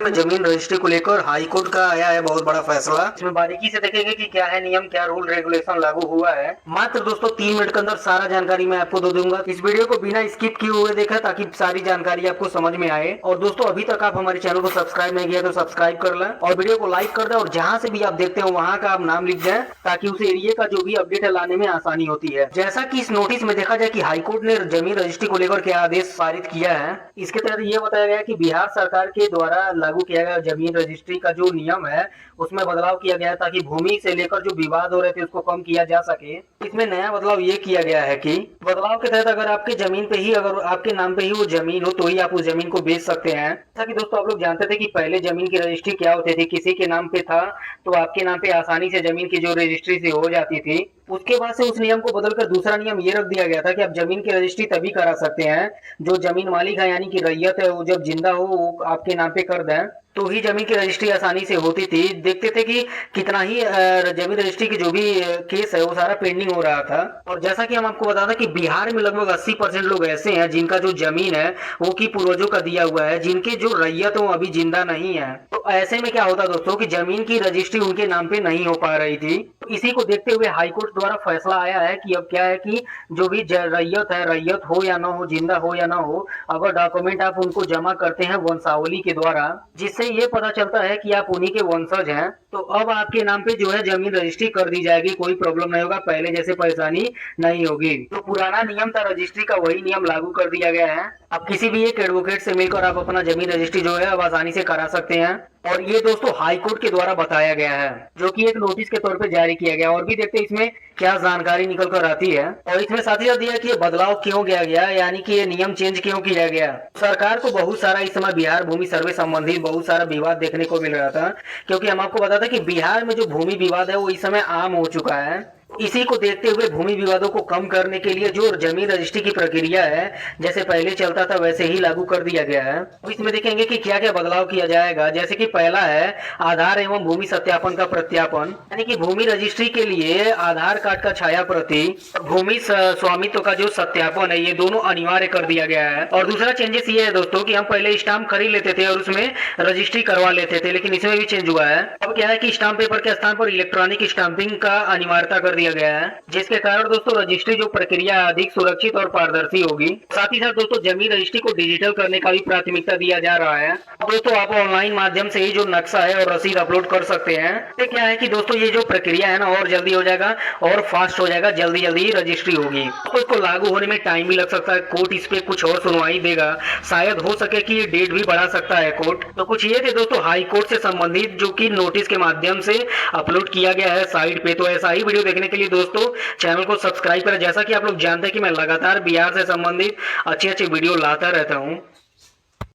जमीन रजिस्ट्री को लेकर हाई कोर्ट का आया है बहुत बड़ा फैसला। इसमें बारीकी से देखेंगे कि क्या है नियम, क्या रूल रेगुलेशन लागू हुआ है। मात्र दोस्तों 3 मिनट के अंदर सारा जानकारी मैं आपको दे दूंगा। इस वीडियो को बिना स्किप किए हुए देखा ताकि सारी जानकारी आपको समझ में आए। और दोस्तों अभी तक आप हमारे चैनल को सब्सक्राइब नहीं किया तो सब्सक्राइब कर लें और वीडियो को लाइक कर दें और जहां से भी आप देखते हो वहां का आप नाम लिख दें ताकि उस एरिया का जो भी अपडेट है लाने में आसानी होती है। जैसा कि इस नोटिस में देखा जाए कि हाईकोर्ट ने जमीन रजिस्ट्री को लेकर क्या आदेश पारित किया है। इसके तहत ये बताया गया कि बिहार सरकार के द्वारा लागू किया गया जमीन रजिस्ट्री का जो नियम है उसमें बदलाव किया गया है ताकि भूमि से लेकर जो विवाद हो रहे थे उसको कम किया जा सके। इसमें नया बदलाव ये किया गया है कि बदलाव के तहत अगर आपके जमीन पे ही, अगर आपके नाम पे ही वो जमीन हो तो ही आप उस जमीन को बेच सकते हैं। जैसा कि दोस्तों आप लोग जानते थे कि पहले जमीन की रजिस्ट्री क्या होती थी, किसी के नाम पे था तो आपके नाम पे आसानी से जमीन की जो रजिस्ट्री से हो जाती थी। उसके बाद से उस नियम को बदलकर दूसरा नियम ये रख दिया गया था कि आप जमीन की रजिस्ट्री तभी करा सकते हैं जो जमीन मालिक है यानी कि रैयत है वो जब जिंदा हो वो आपके नाम पे कर दें तो ही जमीन की रजिस्ट्री आसानी से होती थी। देखते थे कि कितना ही जमीन रजिस्ट्री की जो भी केस है वो सारा पेंडिंग हो रहा था। और जैसा कि हम आपको बता दें कि बिहार में लगभग 80% लोग ऐसे हैं जिनका जो जमीन है वो की पूर्वजों का दिया हुआ है, जिनके जो रैयत हो अभी जिंदा नहीं है। तो ऐसे में क्या होता दोस्तों कि जमीन की रजिस्ट्री उनके नाम पे नहीं हो पा रही थी। तो इसी को देखते हुए हाईकोर्ट द्वारा फैसला आया है कि अब क्या है कि जो भी रैयत है, रैयत हो या ना हो, जिंदा हो या ना हो, अगर डॉक्यूमेंट आप उनको जमा करते हैं वंशावली के द्वारा जिससे ये पता चलता है कि आप उन्हीं के वंशज हैं, तो अब आपके नाम पे जो है जमीन रजिस्ट्री कर दी जाएगी। कोई प्रॉब्लम नहीं होगा, पहले जैसे परेशानी नहीं होगी। जो पुराना नियम था रजिस्ट्री का वही नियम लागू कर दिया गया है। अब किसी भी एक एडवोकेट से मिलकर आप अपना जमीन रजिस्ट्री जो है अब आसानी से करा सकते हैं। और ये दोस्तों हाईकोर्ट के द्वारा बताया गया है जो कि एक नोटिस के तौर पे जारी किया गया। और भी देखते हैं इसमें क्या जानकारी निकल कर आती है। और इसमें साथ ही साथ दिया कि ये बदलाव क्यों किया गया यानी कि ये नियम चेंज क्यों किया गया। सरकार को बहुत सारा इस समय बिहार भूमि सर्वे संबंधित बहुत सारा विवाद देखने को मिल रहा था, क्योंकि हम आपको बताते कि बिहार में जो भूमि विवाद है वो इस समय आम हो चुका है। इसी को देखते हुए भूमि विवादों को कम करने के लिए जो जमीन रजिस्ट्री की प्रक्रिया है जैसे पहले चलता था वैसे ही लागू कर दिया गया है। इसमें देखेंगे कि क्या क्या बदलाव किया जाएगा। जैसे कि पहला है आधार एवं भूमि सत्यापन का प्रत्यापन, यानी कि भूमि रजिस्ट्री के लिए आधार कार्ड का छाया प्रति, भूमि स्वामित्व का जो सत्यापन है ये दोनों अनिवार्य कर दिया गया है। और दूसरा चेंजेस ये है दोस्तों कि हम पहले स्टाम्प खरीद लेते थे और उसमें रजिस्ट्री करवा लेते थे, लेकिन इसमें भी चेंज हुआ है। अब क्या है कि स्टाम्प पेपर के स्थान पर इलेक्ट्रॉनिक स्टाम्पिंग का अनिवार्यता कर दिया गया है, जिसके कारण दोस्तों रजिस्ट्री जो प्रक्रिया अधिक सुरक्षित और पारदर्शी होगी। साथ ही साथ दोस्तों जमीन रजिस्ट्री को डिजिटल करने का भी प्राथमिकता दिया जा रहा है। दोस्तों आप ऑनलाइन माध्यम से ही जो नक्शा है और रसीद अपलोड कर सकते हैं। तो क्या है कि दोस्तों ये जो प्रक्रिया है ना और जल्दी हो जाएगा और फास्ट हो जाएगा, जल्दी जल्दी ही रजिस्ट्री होगी। तो इसको लागू होने में टाइम भी लग सकता है, कोर्ट इस पे कुछ और सुनवाई देगा, शायद हो सके कि ये डेट भी बढ़ा सकता है कोर्ट। तो कुछ ये थे दोस्तों हाई कोर्ट से संबंधित जो कि नोटिस के माध्यम से अपलोड किया गया है साइट पे। तो ऐसा ही वीडियो देखने के लिए दोस्तों चैनल को सब्सक्राइब करें। जैसा कि आप लोग जानते हैं कि मैं लगातार बिहार से संबंधित अच्छे अच्छे वीडियो लाता रहता हूं।